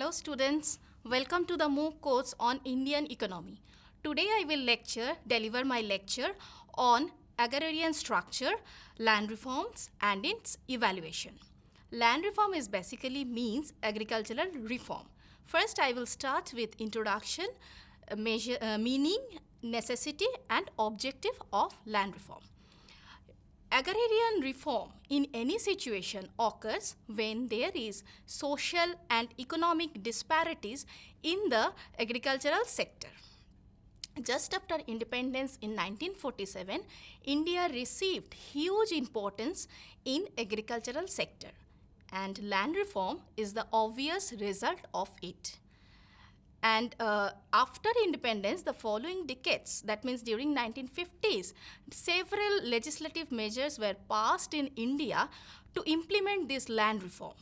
Hello students, welcome to the MOOC course on Indian economy. Today I will deliver my lecture on agrarian structure, land reforms and its evaluation. Land reform is basically means agricultural reform. First I will start with introduction, meaning, necessity and objective of land reform. Agrarian reform in any situation occurs when there is social and economic disparities in the agricultural sector. Just after independence in 1947, India received huge importance in agricultural sector, and land reform is the obvious result of it. And after independence, the following decades, that means during 1950s, several legislative measures were passed in India to implement this land reform.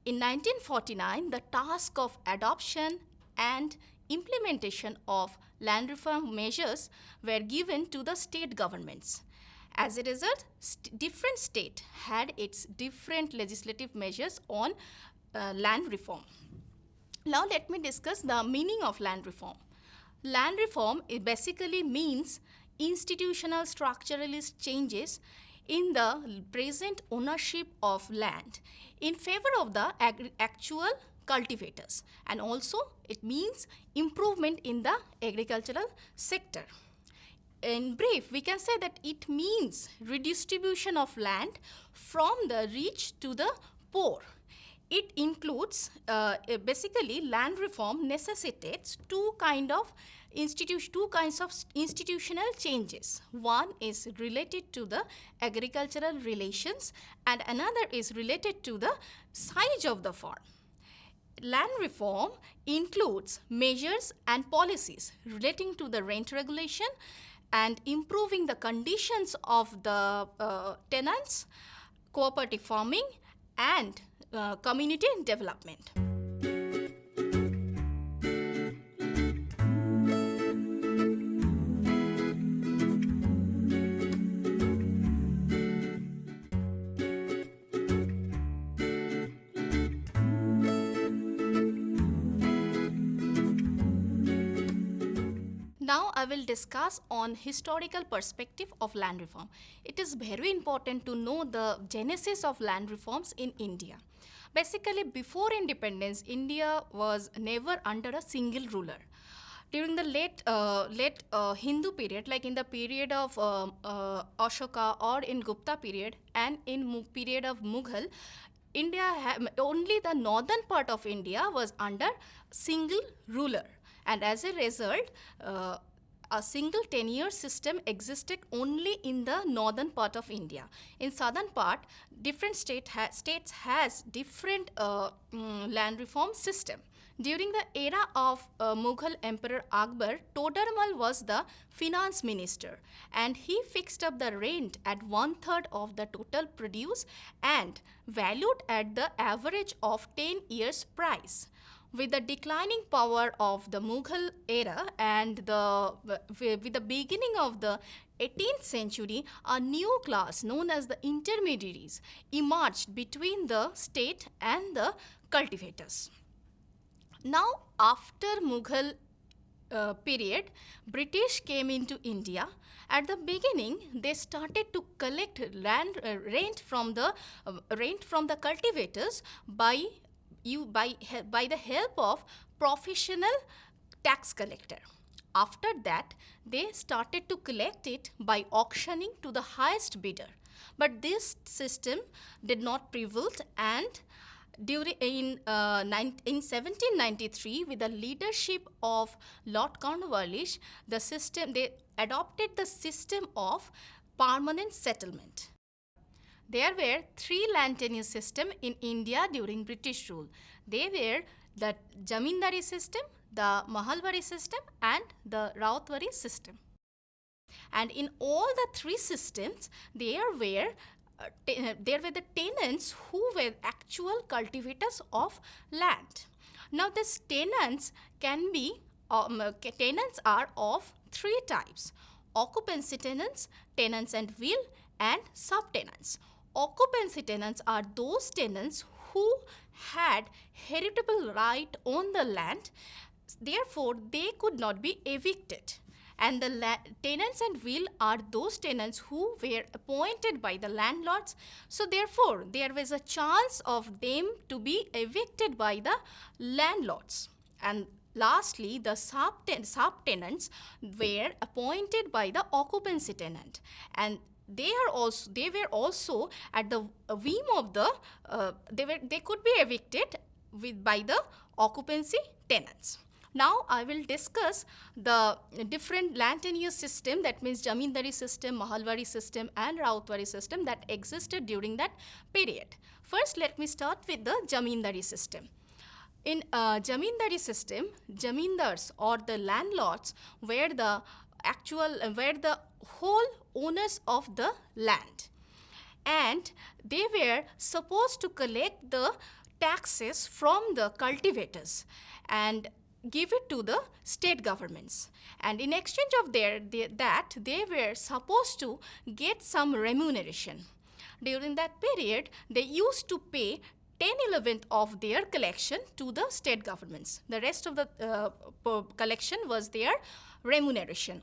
In 1949, the task of adoption and implementation of land reform measures were given to the state governments. As a result, different state had its different legislative measures on land reform. Now let me discuss the meaning of land reform. Land reform basically means institutional structuralist changes in the present ownership of land in favor of the actual cultivators, and also it means improvement in the agricultural sector. In brief, we can say that it means redistribution of land from the rich to the poor. It includes basically land reform necessitates two kinds of institutional changes. One is related to the agricultural relations and another is related to the size of the farm. Land reform includes measures and policies relating to the rent regulation and improving the conditions of the tenants, cooperative farming and community development. Now I will discuss on historical perspective of land reform. It is very important to know the genesis of land reforms in India. Basically, before independence, India was never under a single ruler. During the late Hindu period, like in the period of Ashoka or in Gupta period and in period of Mughal, only the northern part of India was under single ruler, and as a result, a single tenure system existed only in the northern part of India. In southern part, different states has different land reform system. During the era of Mughal Emperor Akbar, Todarmal was the finance minister, and he fixed up the rent at 1/3 of the total produce and valued at the average of 10 years price. With the declining power of the Mughal era and with the beginning of the 18th century, a new class known as the intermediaries emerged between the state and the cultivators. Now, after Mughal period, British came into India. At the beginning, they started to collect rent from the cultivators by the help of professional tax collector. After that, they started to collect it by auctioning to the highest bidder. But this system did not prevail, and in 1793, with the leadership of Lord Cornwallis, they adopted the system of permanent settlement. There were 3 land tenure systems in India during British rule. They were the Jamindari system, the Mahalwari system and the Rautwari system. And in all the 3 systems, there were the tenants who were actual cultivators of land. Now these tenants tenants are of 3 types: occupancy tenants, tenants and will, and subtenants. Occupancy tenants are those tenants who had heritable right on the land, therefore they could not be evicted. And the tenants and will are those tenants who were appointed by the landlords. So therefore, there was a chance of them to be evicted by the landlords. And lastly, the subtenants were appointed by the occupancy tenant, and they were also at the whim of the they could be evicted by the occupancy tenants. Now I will discuss the different land tenure system, that means Jamindari system, Mahalwari system and Rautwari system that existed during that period. First, let me start with the Jamindari system. In Jamindari system, Jamindars or the landlords were the whole owners of the land, and they were supposed to collect the taxes from the cultivators and give it to the state governments, and in exchange of that they were supposed to get some remuneration. During that period, they used to pay 10/11th of their collection to the state governments. The rest of the collection was their remuneration.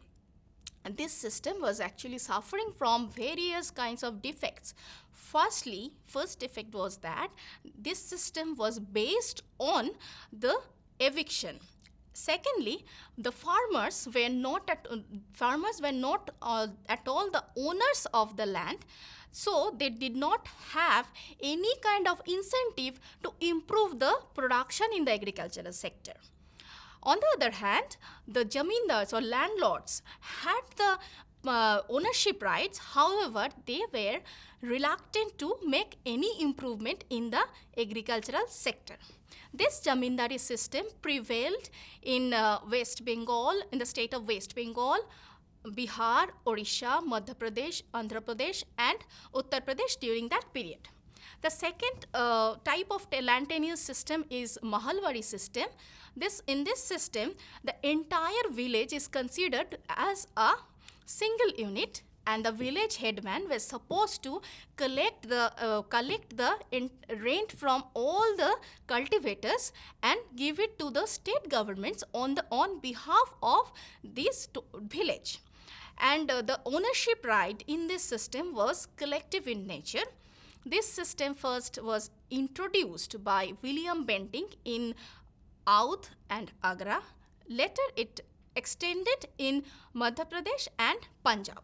And this system was actually suffering from various kinds of defects. First defect was that this system was based on the eviction. Secondly, the farmers were not at all the owners of the land, so they did not have any kind of incentive to improve the production in the agricultural sector. On the other hand, the jamindars or landlords had the ownership rights. However, they were reluctant to make any improvement in the agricultural sector. This jamindari system prevailed in West Bengal, in the state of West Bengal, Bihar, Orissa, Madhya Pradesh, Andhra Pradesh and Uttar Pradesh during that period. The second type of land tenure system is Mahalwari system. In this system, the entire village is considered as a single unit, and the village headman was supposed to collect the rent from all the cultivators and give it to the state governments on behalf of this village. And the ownership right in this system was collective in nature. This system first was introduced by William Bentinck in Audh and Agra. Later it extended in Madhya Pradesh and Punjab.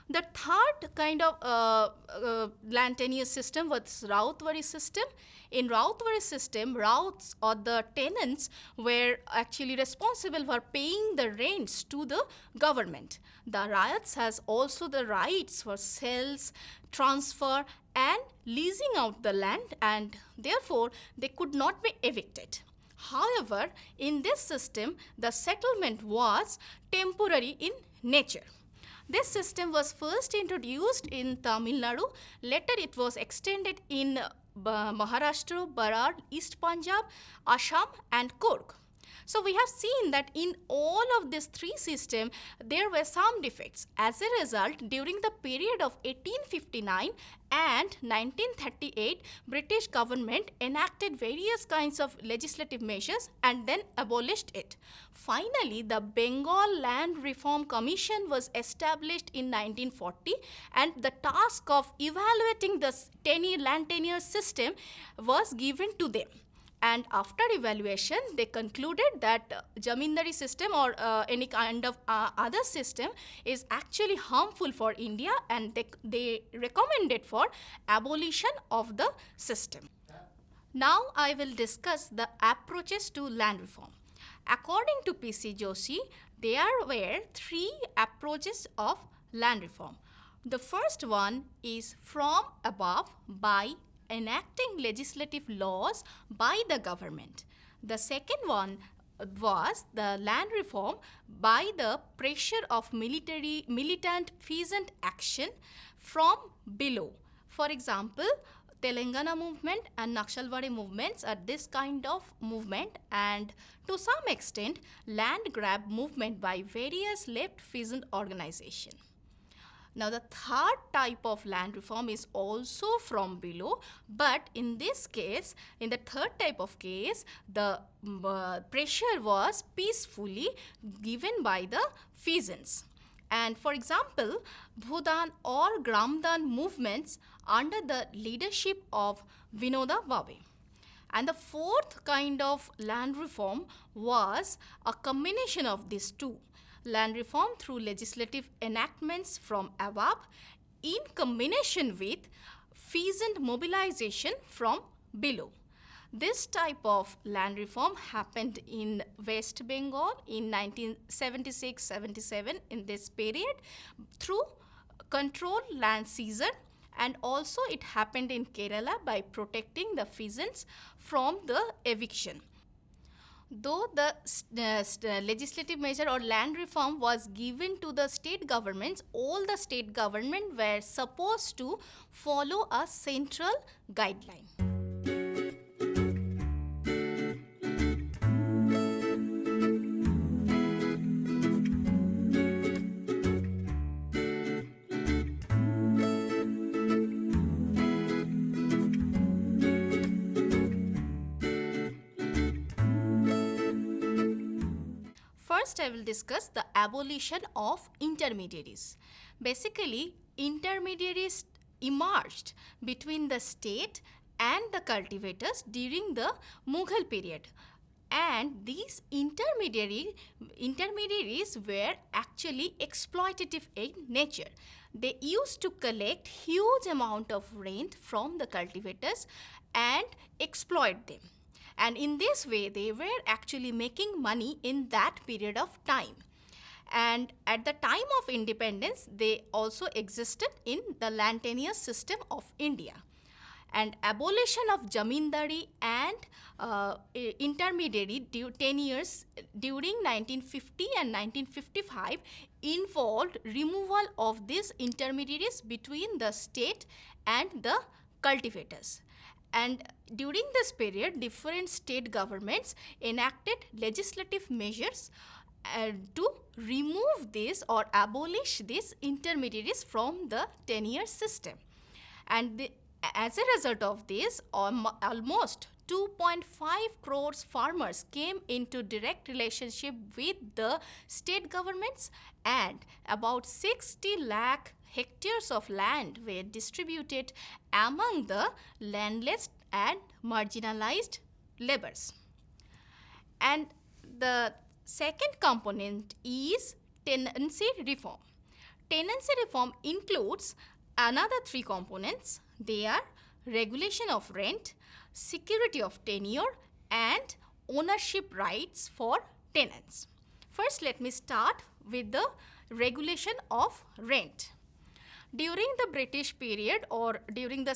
The third kind of land tenure system was Rautwari system. In Rautwari system, Rauts or the tenants were actually responsible for paying the rents to the government. The riots has also the rights for sales, transfer and leasing out the land, and therefore they could not be evicted. However, in this system, the settlement was temporary in nature. This system was first introduced in Tamil Nadu. Later, it was extended in Maharashtra, Barar, East Punjab, Assam and Coorg. So we have seen that in all of these three systems, there were some defects. As a result, during the period of 1859 and 1938, British government enacted various kinds of legislative measures and then abolished it. Finally, the Bengal Land Reform Commission was established in 1940, and the task of evaluating the land tenure system was given to them. And after evaluation, they concluded that jamindari system or any kind of other system is actually harmful for India, and they recommended for abolition of the system. Now I will discuss the approaches to land reform. According to P.C. Joshi, there were three approaches of land reform. The first one is from above, by enacting legislative laws by the government. The second one was the land reform by the pressure of militant peasant action from below. For example, Telangana movement and Naxalbari movements are this kind of movement, and to some extent land grab movement by various left peasant organizations. Now the third type of land reform is also from below, but in this case, in the third type of case, the pressure was peacefully given by the peasants. And for example, Bhudan or Gramdan movements under the leadership of Vinoda Bhave. And the fourth kind of land reform was a combination of these two: land reform through legislative enactments from above in combination with peasant mobilization from below. This type of land reform happened in West Bengal in 1976-77 in this period through controlled land seizure, and also it happened in Kerala by protecting the peasants from the eviction. Though the legislative measure or land reform was given to the state governments, all the state governments were supposed to follow a central guideline. First, I will discuss the abolition of intermediaries. Basically, intermediaries emerged between the state and the cultivators during the Mughal period. And these intermediaries were actually exploitative in nature. They used to collect huge amount of rent from the cultivators and exploit them. And in this way, they were actually making money in that period of time. And at the time of independence, they also existed in the land tenure system of India. And abolition of zamindari and intermediary tenures during 1950 and 1955 involved removal of these intermediaries between the state and the cultivators. And during this period, different state governments enacted legislative measures to remove this or abolish these intermediaries from the tenure system. And as a result of this, almost 2.5 crores farmers came into direct relationship with the state governments, and about 60 lakh hectares of land were distributed among the landless and marginalized laborers. And the second component is tenancy reform. Tenancy reform includes another three components. They are regulation of rent, security of tenure, and ownership rights for tenants. First, let me start with the regulation of rent. During the British period or during the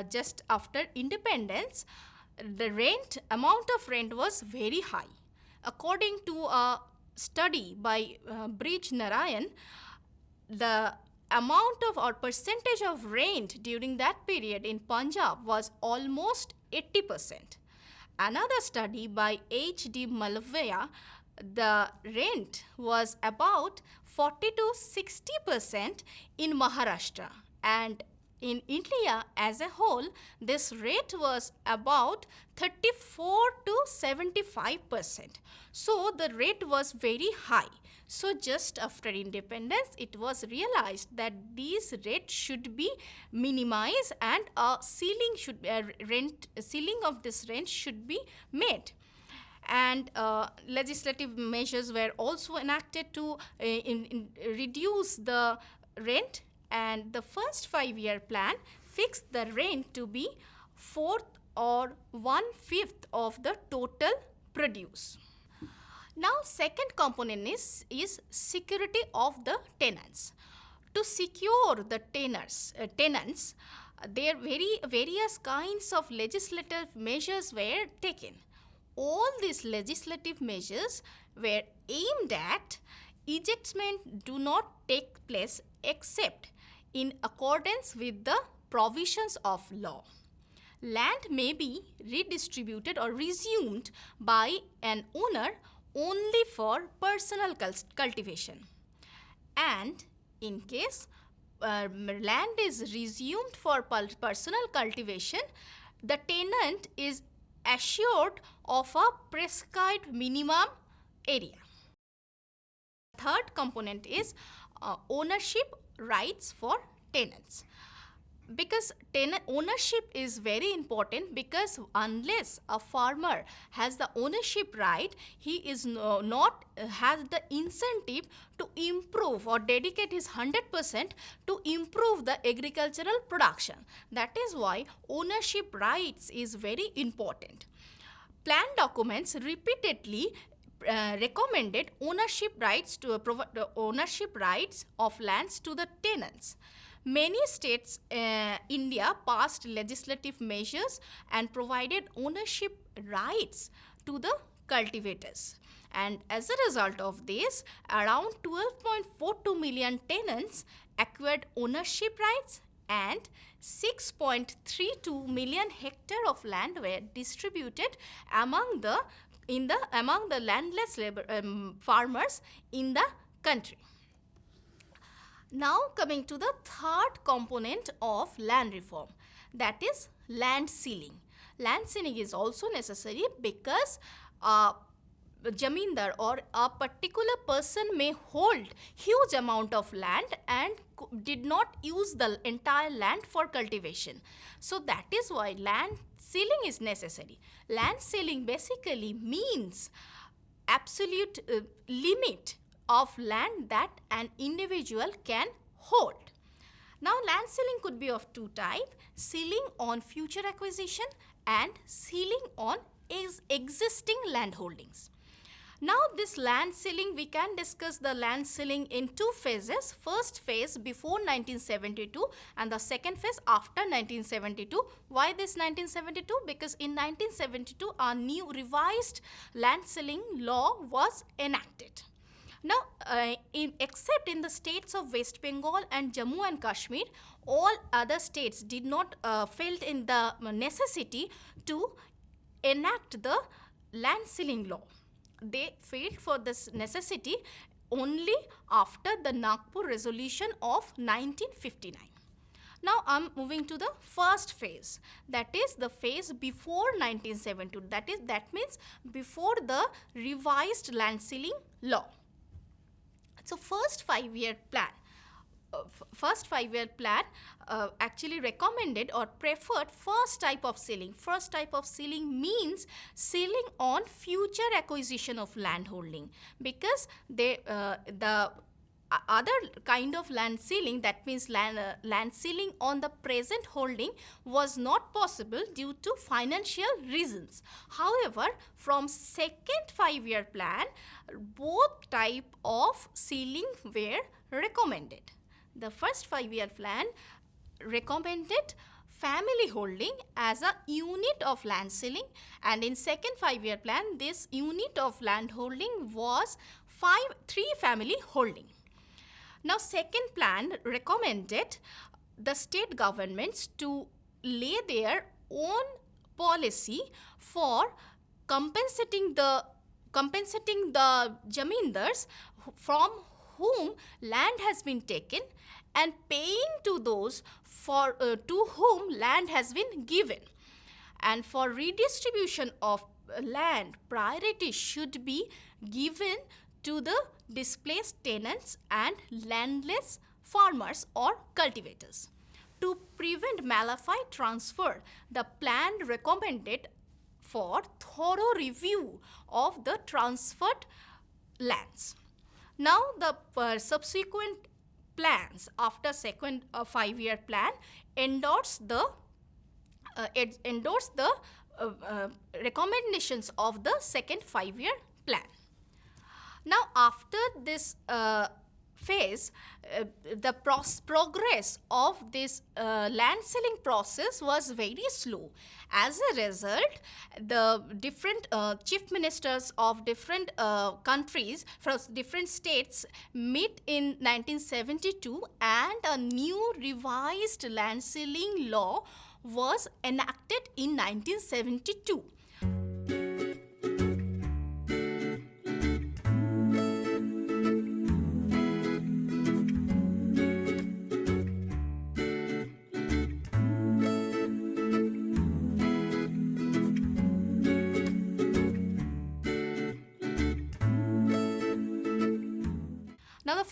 just after independence, the amount of rent was very high. According to a study by Brij Narayan, the amount of or percentage of rent during that period in Punjab was almost 80%. Another study by H.D. Malviya, the rent was about 40 to 60% in Maharashtra, and in India as a whole, this rate was about 34 to 75%. So the rate was very high. So just after independence, it was realized that these rates should be minimized and a ceiling of this rent should be made. And legislative measures were also enacted to reduce the rent, and the first 5-year plan fixed the rent to be 4th or 1/5 of the total produce. Now, second component is security of the tenants. To secure the tenants, there various kinds of legislative measures were taken. All these legislative measures were aimed at ejectment do not take place except in accordance with the provisions of law. Land may be redistributed or resumed by an owner only for personal cultivation. And in case land is resumed for personal cultivation, the tenant is assured of a prescribed minimum area. Third component is ownership rights for tenants. Because tenant ownership is very important, because unless a farmer has the ownership right, he is not has the incentive to improve or dedicate his 100% to improve the agricultural production. That is why ownership rights is very important. Plan documents repeatedly recommended ownership rights to provide ownership rights of lands to the tenants. Many states India passed legislative measures and provided ownership rights to the cultivators. And as a result of this, around 12.42 million tenants acquired ownership rights and 6.32 million hectares of land were distributed among the landless farmers in the country. Now coming to the third component of land reform, that is land ceiling. Land ceiling is also necessary because jamindar or a particular person may hold huge amount of land and did not use the entire land for cultivation. So that is why land ceiling is necessary. Land ceiling basically means absolute limit of land that an individual can hold. Now land ceiling could be of two types: ceiling on future acquisition and ceiling on existing land holdings. Now this land ceiling, we can discuss the land ceiling in two phases. First phase before 1972 and the second phase after 1972. Why this 1972? Because in 1972 a new revised land ceiling law was enacted. Now, except in the states of West Bengal and Jammu and Kashmir, all other states did not felt in the necessity to enact the land ceiling law. They failed for this necessity only after the Nagpur resolution of 1959. Now I am moving to the first phase, that is the phase before 1972. That means before the revised land ceiling law. So first 5-year plan actually recommended or preferred first type of ceiling. First type of ceiling means ceiling on future acquisition of land holding, because the other kind of land ceiling, that means land ceiling on the present holding, was not possible due to financial reasons. However, from second 5-year plan, both type of ceiling were recommended. The first 5-year plan recommended family holding as a unit of land ceiling, and in second 5-year plan this unit of land holding was 3 family holding. Now second plan recommended the state governments to lay their own policy for compensating the jamindars from whom land has been taken and paying to those to whom land has been given. And for redistribution of land, priority should be given to the displaced tenants and landless farmers or cultivators. To prevent malafide transfer, the plan recommended for thorough review of the transferred lands. Now the subsequent plans after second 5-year plan endorse the recommendations of the second 5-year plan. Now after this phase, the progress of this land ceiling process was very slow. As a result, the different chief ministers of different countries from different states met in 1972 and a new revised land ceiling law was enacted in 1972.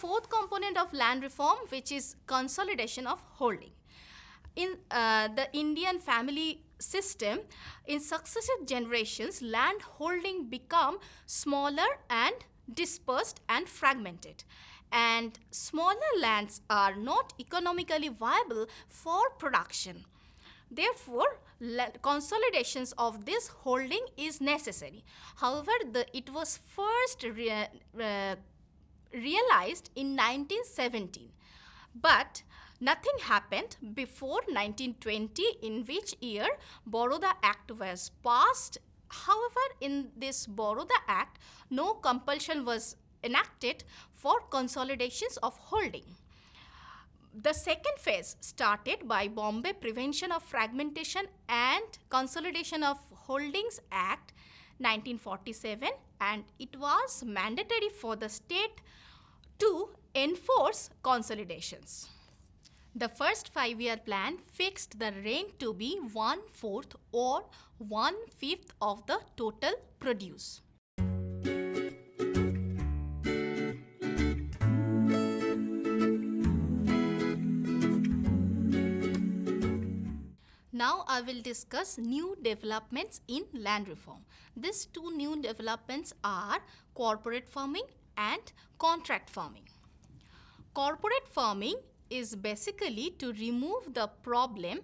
fourth component of land reform, which is consolidation of holding. In the Indian family system, in successive generations, land holding become smaller and dispersed and fragmented. And smaller lands are not economically viable for production. Therefore, consolidations of this holding is necessary. However, it was first realized in 1917. But nothing happened before 1920, in which year Baroda Act was passed. However, in this Baroda Act, no compulsion was enacted for consolidations of holding. The second phase started by Bombay Prevention of Fragmentation and Consolidation of Holdings Act 1947, and it was mandatory for the state to enforce consolidations. The first 5-year plan fixed the rent to be 1/4 or 1/5 of the total produce. Now I will discuss new developments in land reform. These two new developments are corporate farming and contract farming. Corporate farming is basically to remove the problem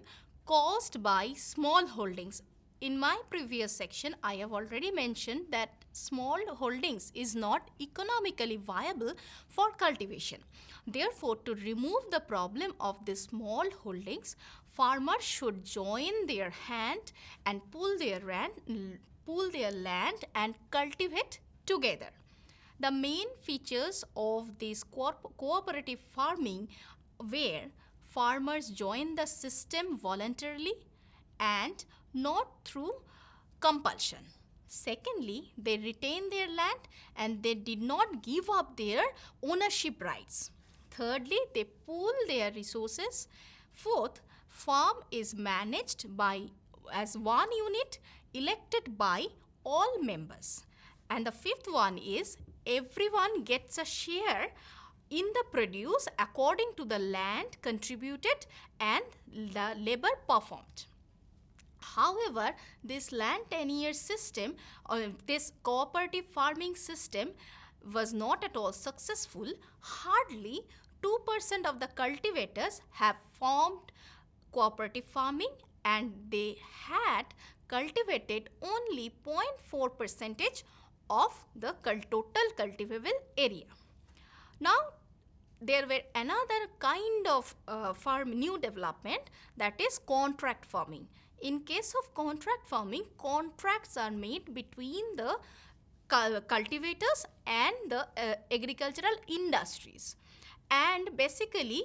caused by small holdings. In my previous section, I have already mentioned that small holdings is not economically viable for cultivation. Therefore, to remove the problem of the small holdings, farmers should join their hand and pool their land and cultivate together. The main features of this cooperative farming where farmers join the system voluntarily and not through compulsion. Secondly, they retain their land and they did not give up their ownership rights. Thirdly, they pool their resources. Fourth, farm is managed as one unit elected by all members. And the fifth one is everyone gets a share in the produce according to the land contributed and the labor performed. However, this land tenure system or this cooperative farming system was not at all successful. Hardly 2% of the cultivators have formed cooperative farming and they had cultivated only 0.4% of the total cultivable area. Now, there were another kind of new development, that is contract farming. In case of contract farming, contracts are made between the cultivators and the agricultural industries. And basically,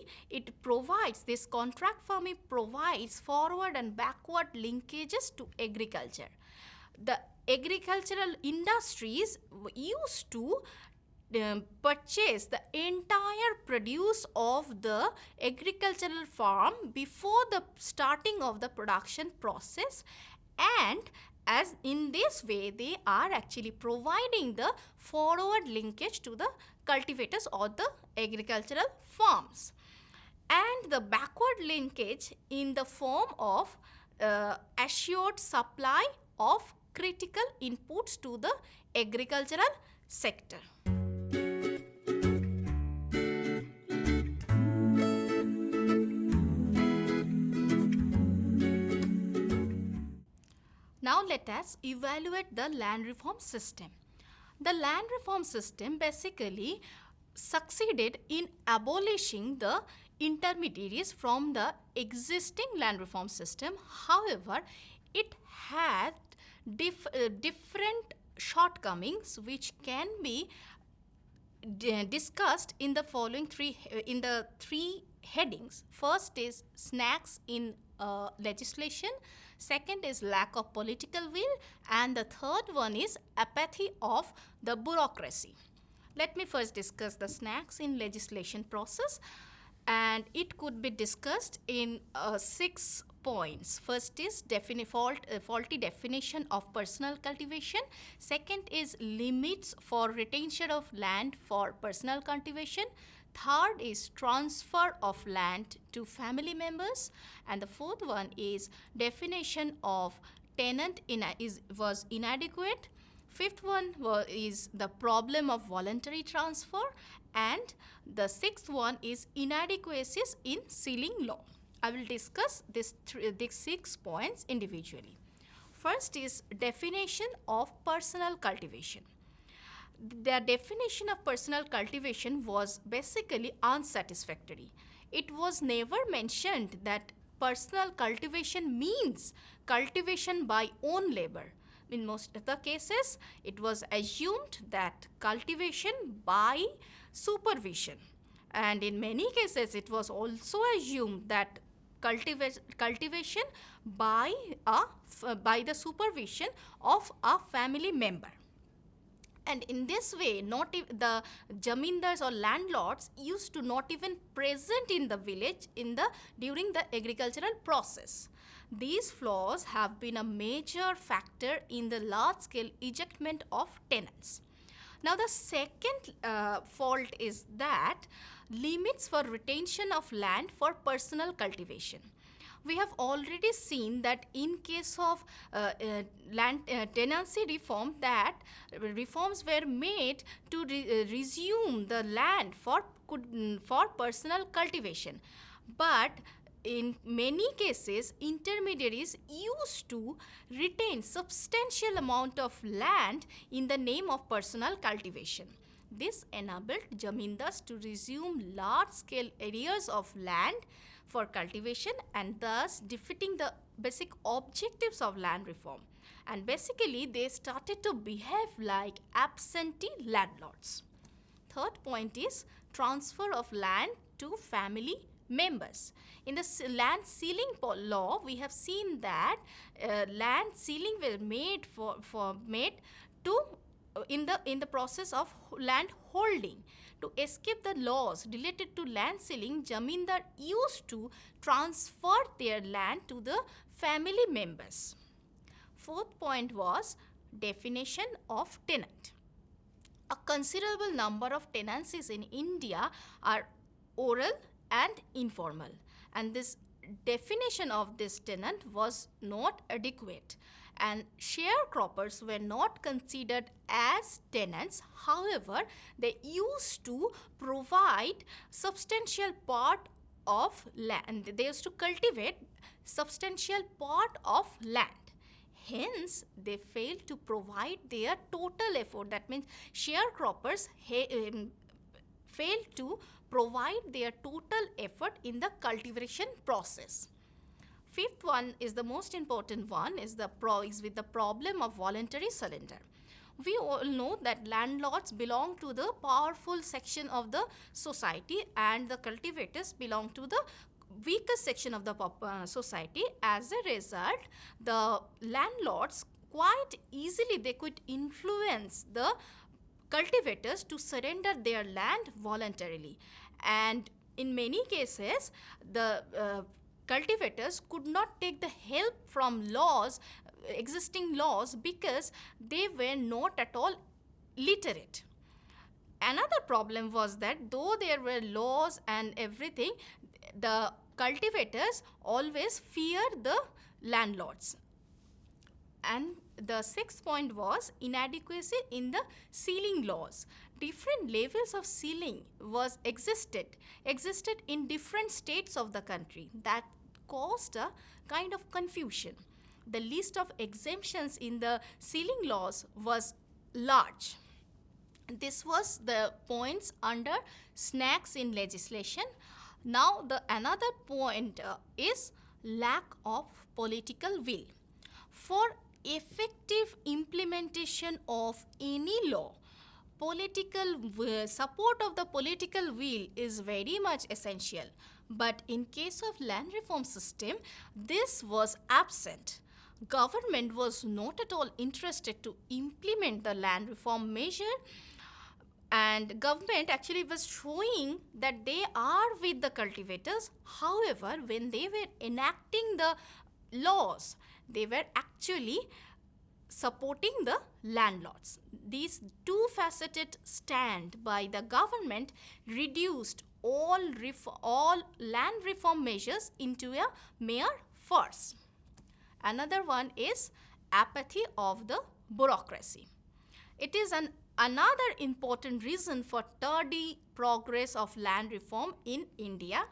this contract farming provides forward and backward linkages to agriculture. The agricultural industries used to purchase the entire produce of the agricultural farm before the starting of the production process, and as in this way they are actually providing the forward linkage to the cultivators or the agricultural farms, and the backward linkage in the form of assured supply of critical inputs to the agricultural sector. Now let us evaluate the land reform system. The land reform system basically succeeded in abolishing the intermediaries from the existing land reform system. However, it had different shortcomings which can be discussed in the following three headings. First is snacks in legislation, second is lack of political will, and the third one is apathy of the bureaucracy. Let me first discuss the snacks in legislation process, and it could be discussed in 6 points. First is faulty definition of personal cultivation. Second is limits for retention of land for personal cultivation. Third is transfer of land to family members. And the fourth one is definition of tenant was inadequate. Fifth one is the problem of voluntary transfer. And the sixth one is inadequacies in sealing law. I will discuss these 6 points individually. First is definition of personal cultivation. The definition of personal cultivation was basically unsatisfactory. It was never mentioned that personal cultivation means cultivation by own labor. In most of the cases, it was assumed that cultivation by supervision. And in many cases, it was also assumed that cultivation by the supervision of a family member. And in this way, the jamindars or landlords used to not even present in the village during the agricultural process. These flaws have been a major factor in the large-scale ejectment of tenants. Now, the second fault is that limits for retention of land for personal cultivation. We have already seen that in case of land tenancy reform, that reforms were made to resume the land for personal cultivation. But in many cases, intermediaries used to retain substantial amount of land in the name of personal cultivation. This enabled jamindars to resume large-scale areas of land for cultivation and thus defeating the basic objectives of land reform. And basically, they started to behave like absentee landlords. Third point is transfer of land to family members. In the land ceiling law, we have seen that land ceiling were made in the process of land holding. To escape the laws related to land ceiling, jamindar used to transfer their land to the family members. Fourth point was definition of tenant. A considerable number of tenancies in India are oral and informal, and this definition of this tenant was not adequate, and sharecroppers were not considered as tenants. However, they used to provide substantial part of land. They used to cultivate substantial part of land. Hence, they failed to provide their total effort. That means sharecroppers failed to provide their total effort in the cultivation process. Fifth one is the most important one, is with the problem of voluntary surrender. We all know that landlords belong to the powerful section of the society and the cultivators belong to the weakest section of the society. As a result, the landlords quite easily they could influence the cultivators to surrender their land voluntarily. And in many cases, the cultivators could not take the help from existing laws, because they were not at all literate. Another problem was that though there were laws and everything, the cultivators always feared the landlords. And the sixth point was inadequacy in the sealing laws. Different levels of sealing existed in different states of the country. That caused a kind of confusion. The list of exemptions in the sealing laws was large. This was the points under snacks in legislation. Now, another point is lack of political will. For effective implementation of any law, support of the political will is very much essential. But in case of land reform system, this was absent. Government was not at all interested to implement the land reform measure, and government actually was showing that they are with the cultivators. However, when they were enacting the laws, they were actually supporting the landlords. These two-faceted stand by the government reduced all land reform measures into a mere farce. Another one is apathy of the bureaucracy. It is another important reason for tardy progress of land reform in India.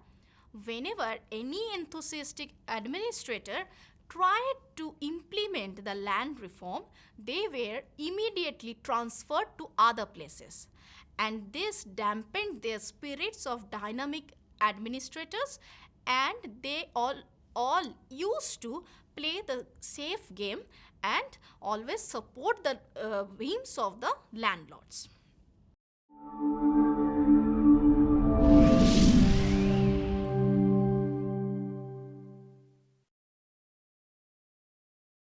Whenever any enthusiastic administrator tried to implement the land reform, they were immediately transferred to other places. And this dampened their spirits of dynamic administrators, and they all used to play the safe game and always support the whims of the landlords.